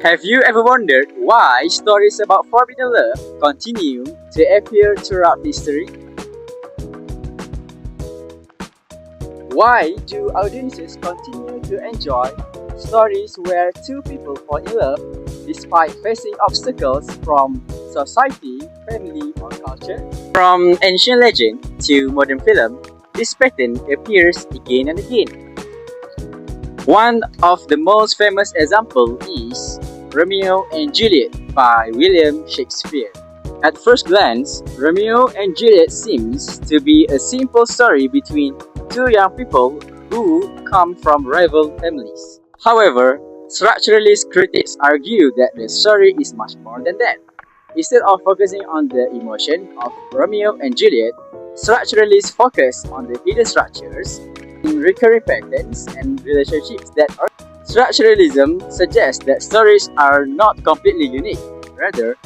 Have you ever wondered why stories about forbidden love continue to appear throughout history? Why do audiences continue to enjoy stories where two people fall in love despite facing obstacles from society, family, or culture? From ancient legend to modern film, this pattern appears again and again. One of the most famous examples is Romeo and Juliet by William Shakespeare. At first glance, Romeo and Juliet seems to be a simple story between two young people who come from rival families. However, structuralist critics argue that the story is much more than that. Instead of focusing on the emotion of Romeo and Juliet, structuralists focus on the hidden structures, recurring patterns, and relationships that are. Structuralism suggests that stories are not completely unique. Rather,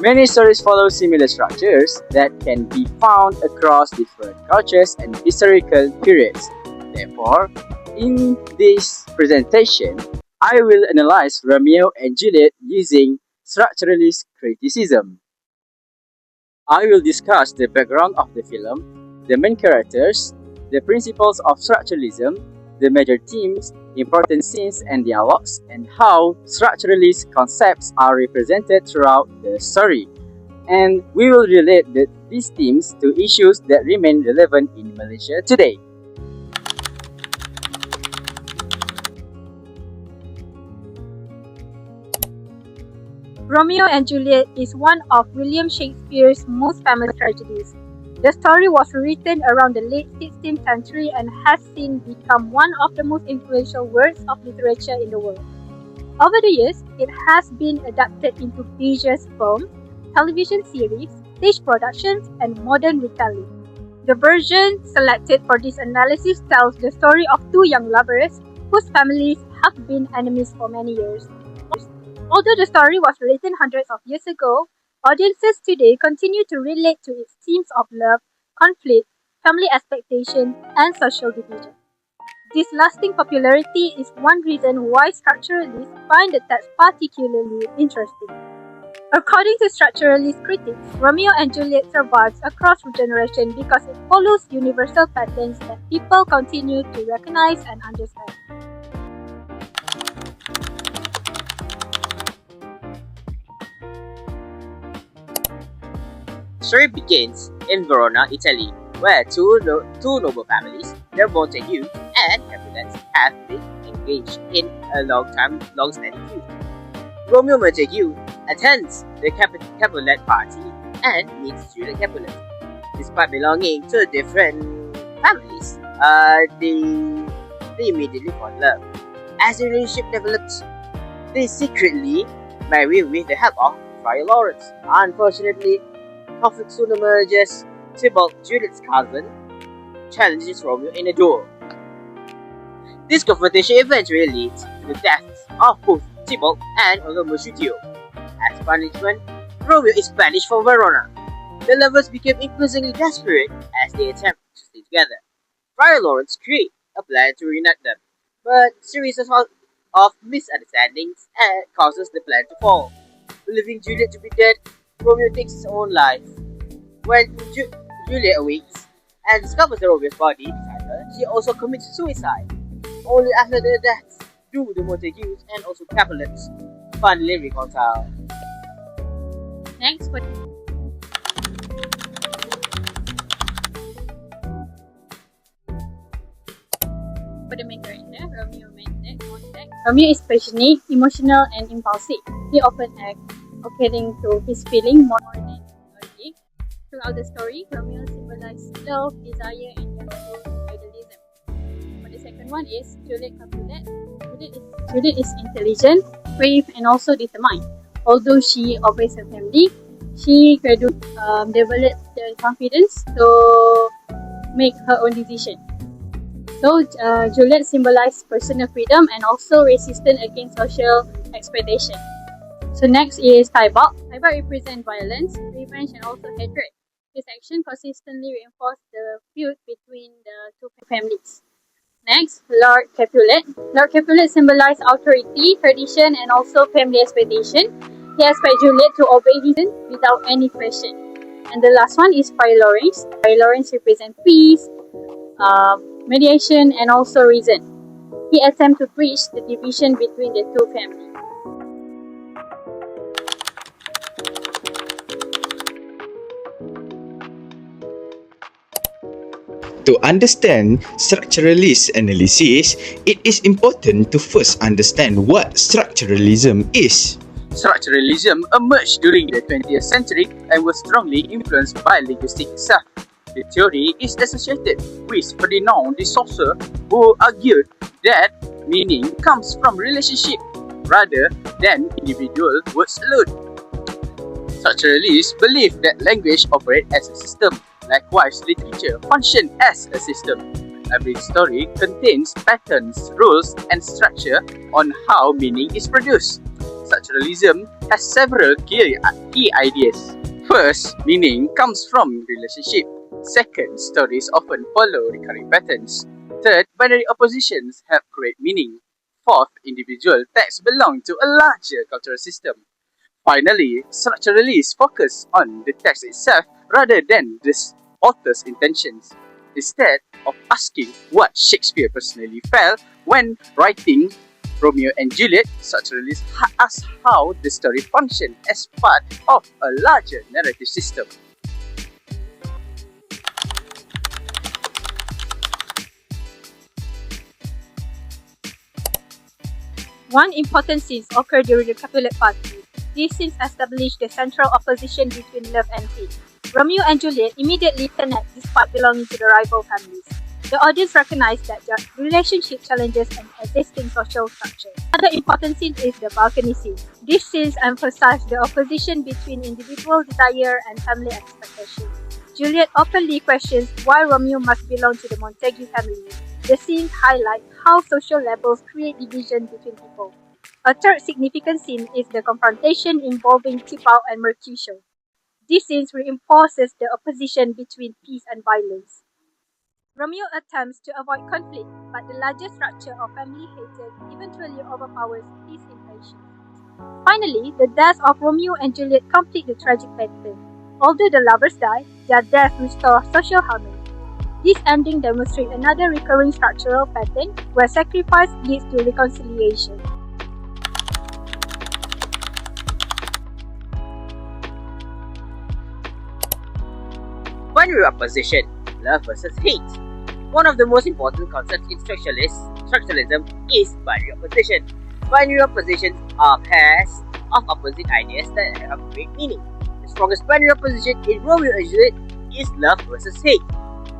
many stories follow similar structures that can be found across different cultures and historical periods. Therefore, in this presentation, I will analyze Romeo and Juliet using structuralist criticism. I will discuss the background of the film, the main characters, the principles of structuralism, the major themes, important scenes and dialogues, and how structuralist concepts are represented throughout the story. And we will relate these themes to issues that remain relevant in Malaysia today. Romeo and Juliet is one of William Shakespeare's most famous tragedies. The story was written around the late 16th century and has since become one of the most influential works of literature in the world. Over the years, it has been adapted into various films, television series, stage productions, and modern retelling. The version selected for this analysis tells the story of two young lovers whose families have been enemies for many years. Although the story was written hundreds of years ago, audiences today continue to relate to its themes of love, conflict, family expectation, and social division. This lasting popularity is one reason why structuralists find the text particularly interesting. According to structuralist critics, Romeo and Juliet survives across generations because it follows universal patterns that people continue to recognize and understand. The story begins in Verona, Italy, where two noble families, the Montague and Capulets, have been engaged in a long-standing feud. Romeo Montague attends the Capulet party and meets Juliet Capulet. Despite belonging to different families, they immediately fall in love. As the relationship develops, they secretly marry with the help of Friar Lawrence. Unfortunately, conflict soon emerges. Tybalt, Juliet's cousin, challenges Romeo in a duel. This confrontation eventually leads to the deaths of both Tybalt and Olga Mercutio. As punishment, Romeo is banished from Verona. The lovers become increasingly desperate as they attempt to stay together. Friar Lawrence creates a plan to reunite them, but a series of misunderstandings causes the plan to fall. Believing Juliet to be dead, Romeo takes his own life. When Juliet awakes and discovers Romeo's body beside her, she also commits suicide. Only after their deaths do the Montagues and also Capulets finally reconcile. Next, for the main character, Romeo is passionate, emotional, and impulsive. He often acts according to his feeling more than logic. Throughout the story, Romeo symbolizes love, desire, and youthful idealism. For the second one is Juliet Capulet. Juliet is intelligent, brave, and also determined. Although she obeys her family, she gradually develops the confidence to make her own decision. So, Juliet symbolizes personal freedom and also resistance against social expectation. So next is Tybalt. Tybalt represents violence, revenge, and also hatred. His action consistently reinforces the feud between the two families. Next, Lord Capulet. Lord Capulet symbolizes authority, tradition, and also family expectation. He expects Juliet to obey his without any question. And the last one is Friar Lawrence. Friar Lawrence represents peace, mediation, and also reason. He attempts to bridge the division between the two families. To understand structuralist analysis, it is important to first understand what structuralism is. Structuralism emerged during the 20th century and was strongly influenced by linguistics itself. The theory is associated with Ferdinand de Saussure, who argued that meaning comes from relationship rather than individual words alone. Structuralists believe that language operates as a system. Likewise, literature functions as a system. Every story contains patterns, rules, and structure on how meaning is produced. Structuralism has several key ideas. First, meaning comes from relationship. Second, stories often follow recurring patterns. Third, binary oppositions help create meaning. Fourth, individual texts belong to a larger cultural system. Finally, structuralists focus on the text itself rather than the author's intentions. Instead of asking what Shakespeare personally felt when writing Romeo and Juliet, structuralists ask how the story functioned as part of a larger narrative system. One important scene occurred during the Capulet party. These scenes established the central opposition between love and hate. Romeo and Juliet immediately connect despite belonging to the rival families. The audience recognized that their relationship challenges an existing social structure. Another important scene is the balcony scene. These scenes emphasize the opposition between individual desire and family expectation. Juliet openly questions why Romeo must belong to the Montague family. The scenes highlight how social levels create division between people. A third significant scene is the confrontation involving Tipau and Mercutio. This scene reinforces the opposition between peace and violence. Romeo attempts to avoid conflict, but the larger structure of family hatred eventually overpowers his impatience. Finally, the deaths of Romeo and Juliet complete the tragic pattern. Although the lovers die, their death restores social harmony. This ending demonstrates another recurring structural pattern where sacrifice leads to reconciliation. Binary opposition, love versus hate. One of the most important concepts in structuralism is binary opposition. Binary oppositions are pairs of opposite ideas that have great meaning. The strongest binary opposition in Romeo and Juliet is love versus hate.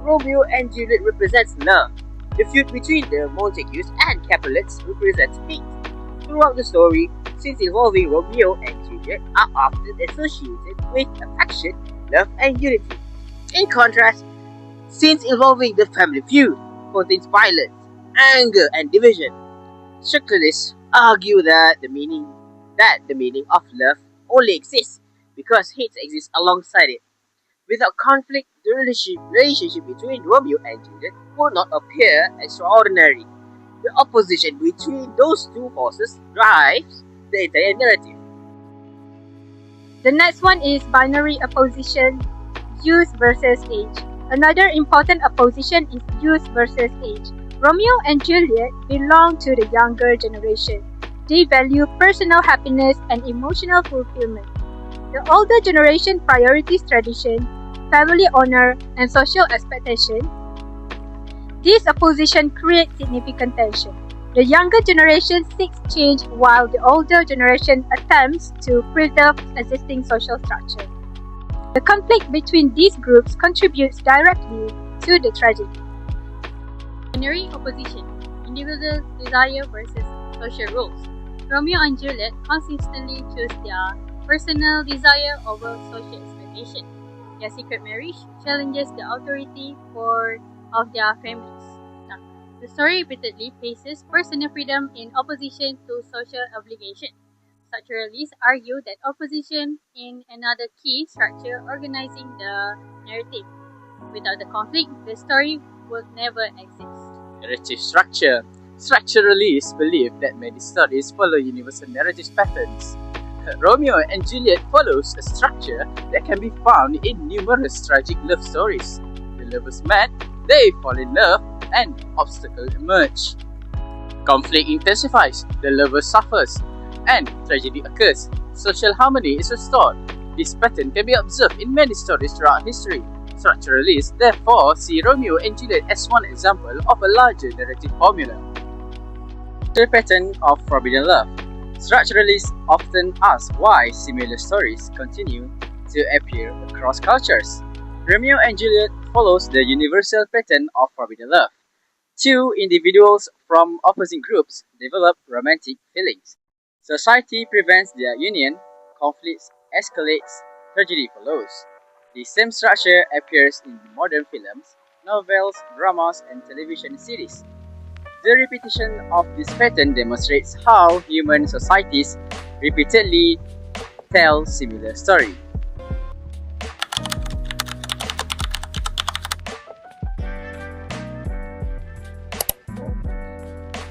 Romeo and Juliet represents love. The feud between the Montagues and Capulets represents hate. Throughout the story, scenes involving Romeo and Juliet are often associated with affection, love, and unity. In contrast, scenes involving the family feud contains violence, anger, and division. Structuralists argue that the meaning of love only exists because hate exists alongside it. Without conflict, the relationship between Romeo and Juliet would not appear extraordinary. The opposition between those two forces drives the entire narrative. The next one is binary opposition, youth versus age. Another important opposition is youth versus age. Romeo and Juliet belong to the younger generation. They value personal happiness and emotional fulfillment. The older generation prioritizes tradition, family honor, and social expectation. This opposition creates significant tension. The younger generation seeks change while the older generation attempts to preserve existing social structure. The conflict between these groups contributes directly to the tragedy. Binary opposition, individual desire versus social roles. Romeo and Juliet consistently choose their personal desire over social expectation. Their secret marriage challenges the authority of their families. The story repeatedly places personal freedom in opposition to social obligation. Structuralists argue that opposition is another key structure organizing the narrative. Without the conflict, the story would never exist. Narrative structure. Structuralists believe that many stories follow universal narrative patterns. Romeo and Juliet follows a structure that can be found in numerous tragic love stories. The lovers met, they fall in love, and obstacles emerge. Conflict intensifies, the lover suffers, and tragedy occurs. Social harmony is restored. This pattern can be observed in many stories throughout history. Structuralists therefore see Romeo and Juliet as one example of a larger narrative formula. The pattern of forbidden love. Structuralists often ask why similar stories continue to appear across cultures. Romeo and Juliet follows the universal pattern of forbidden love. Two individuals from opposite groups develop romantic feelings. Society prevents their union, conflicts escalates, tragedy follows. The same structure appears in modern films, novels, dramas, and television series. The repetition of this pattern demonstrates how human societies repeatedly tell similar stories.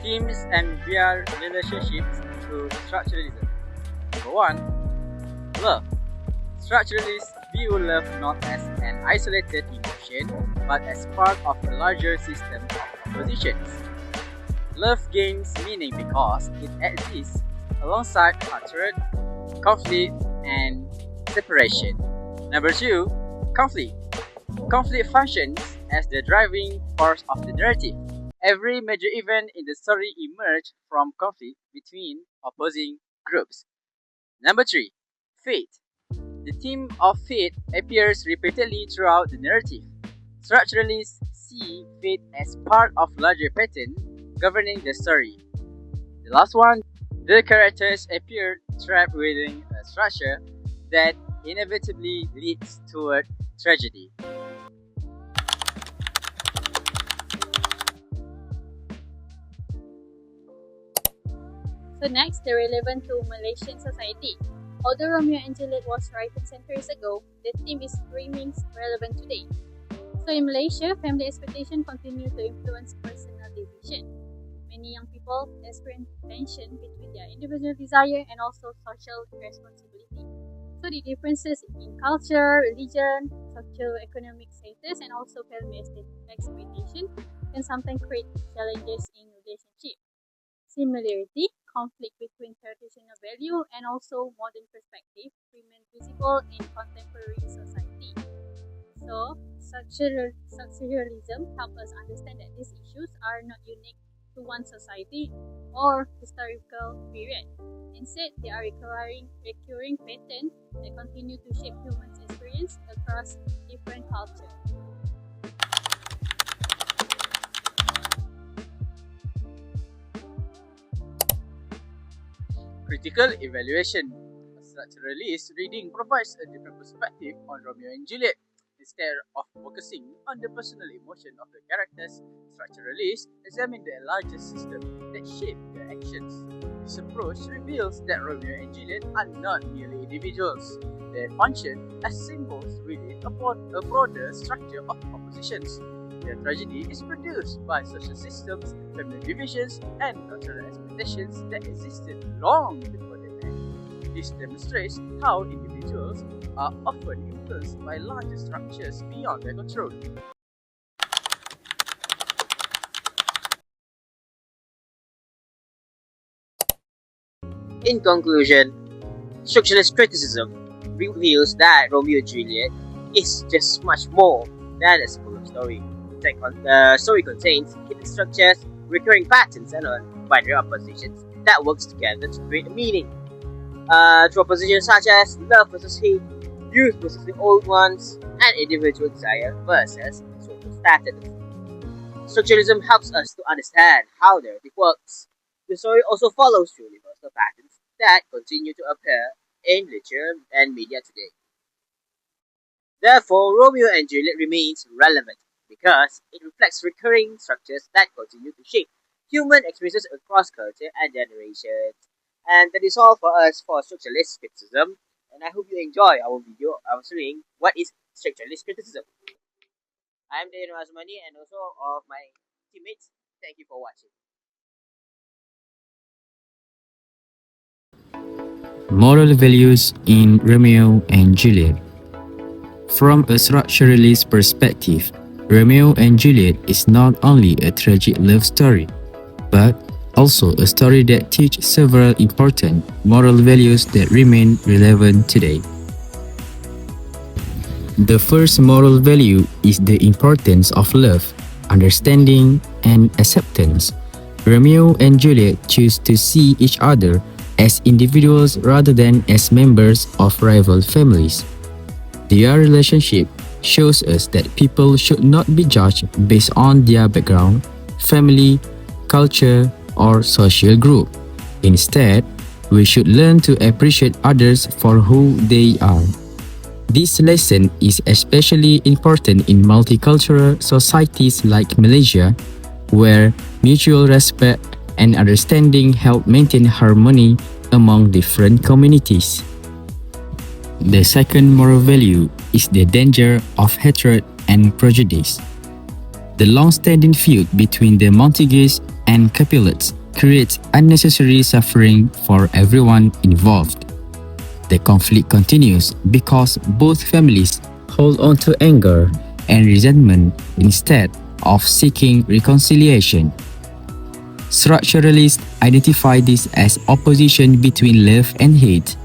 Themes and their relationships to structuralism. Number 1. Love. Structuralists view love not as an isolated emotion, but as part of a larger system of oppositions. Love gains meaning because it exists alongside hatred, conflict, and separation. Number 2. Conflict. Conflict functions as the driving force of the narrative. Every major event in the story emerged from conflict between opposing groups. Number 3. Fate. The theme of fate appears repeatedly throughout the narrative. Structuralists see fate as part of larger pattern governing the story. The last one, the characters appear trapped within a structure that inevitably leads toward tragedy. So next, the relevant to Malaysian society. Although Romeo and Juliet was written centuries ago, the theme remains relevant today. So in Malaysia, family expectations continue to influence personal decision. Many young people experience tension between their individual desire and also social responsibility. So the differences in culture, religion, socio-economic status, and also family expectation can sometimes create challenges in relationships. Similarity, conflict between traditional value and also modern perspective remain visible in contemporary society. So, structuralism helps us understand that these issues are not unique to one society or historical period. Instead, they are recurring patterns that continue to shape humans' experience across different cultures. Critical evaluation. A structuralist reading provides a different perspective on Romeo and Juliet. Instead of focusing on the personal emotion of the characters, structuralists examine the larger system that shape their actions. This approach reveals that Romeo and Juliet are not merely individuals. They function as symbols within a broader structure of oppositions. Their tragedy is produced by social systems, family divisions, and cultural expectations that existed long before they met. This demonstrates how individuals are often influenced by larger structures beyond their control. In conclusion, structuralist criticism reveals that Romeo and Juliet is just much more than a simple story. The story contains hidden structures, recurring patterns, and binary oppositions that works together to create a meaning. Through oppositions such as love versus hate, youth versus the old ones, and individual desire versus social status. Structuralism helps us to understand how narrative works. The story also follows universal patterns that continue to appear in literature and media today. Therefore, Romeo and Juliet remains relevant because it reflects recurring structures that continue to shape human experiences across culture and generations. And that is all for us for structuralist criticism. And I hope you enjoy our video answering what is structuralist criticism. I am Dayan Rasmani and also of my teammates Thank you for watching. Moral values in Romeo and Juliet. From a structuralist perspective, Romeo and Juliet is not only a tragic love story, but also a story that teaches several important moral values that remain relevant today. The first moral value is the importance of love, understanding, and acceptance. Romeo and Juliet choose to see each other as individuals rather than as members of rival families. Their relationship shows us that people should not be judged based on their background, family, culture, or social group. Instead, we should learn to appreciate others for who they are. This lesson is especially important in multicultural societies like Malaysia, where mutual respect and understanding help maintain harmony among different communities. The second moral value is the danger of hatred and prejudice. The long-standing feud between the Montagues and Capulets creates unnecessary suffering for everyone involved. The conflict continues because both families hold on to anger and resentment instead of seeking reconciliation. Structuralists identify this as opposition between love and hate.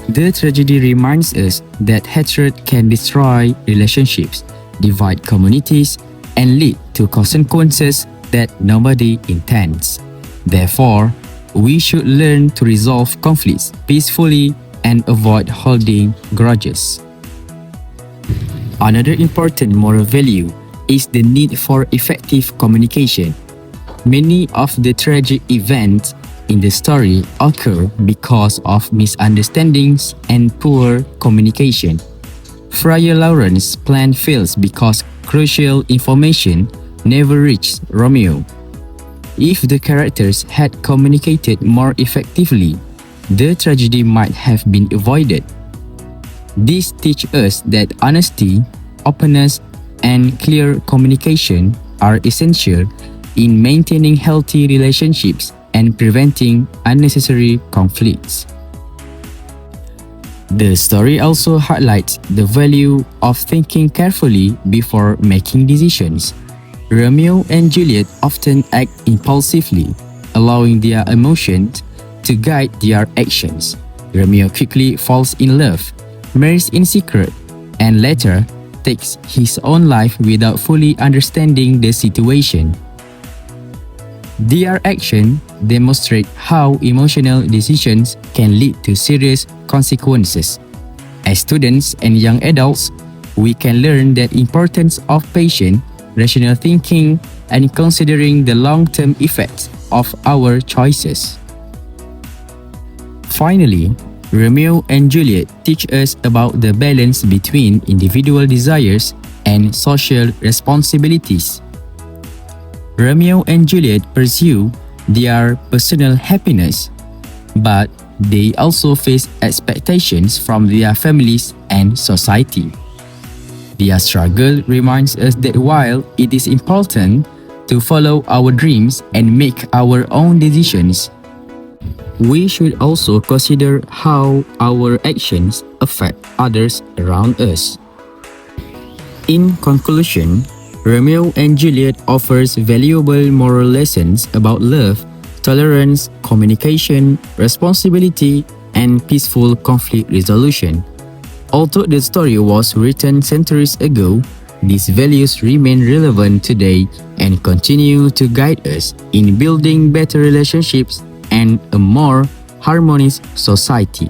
The tragedy reminds us that hatred can destroy relationships, divide communities, and lead to consequences that nobody intends. Therefore, we should learn to resolve conflicts peacefully and avoid holding grudges. Another important moral value is the need for effective communication. Many of the tragic events in the story occur because of misunderstandings and poor communication. Friar Lawrence's plan fails because crucial information never reached Romeo. If the characters had communicated more effectively, the tragedy might have been avoided. This teaches us that honesty, openness, and clear communication are essential in maintaining healthy relationships and preventing unnecessary conflicts. The story also highlights the value of thinking carefully before making decisions. Romeo and Juliet often act impulsively, allowing their emotions to guide their actions. Romeo quickly falls in love, marries in secret, and later takes his own life without fully understanding the situation. Their actions demonstrate how emotional decisions can lead to serious consequences. As students and young adults, we can learn the importance of patience, rational thinking, and considering the long-term effects of our choices. Finally, Romeo and Juliet teach us about the balance between individual desires and social responsibilities. Romeo and Juliet pursue their personal happiness, but they also face expectations from their families and society. Their struggle reminds us that while it is important to follow our dreams and make our own decisions, we should also consider how our actions affect others around us. In conclusion, Romeo and Juliet offers valuable moral lessons about love, tolerance, communication, responsibility, and peaceful conflict resolution. Although the story was written centuries ago, these values remain relevant today and continue to guide us in building better relationships and a more harmonious society.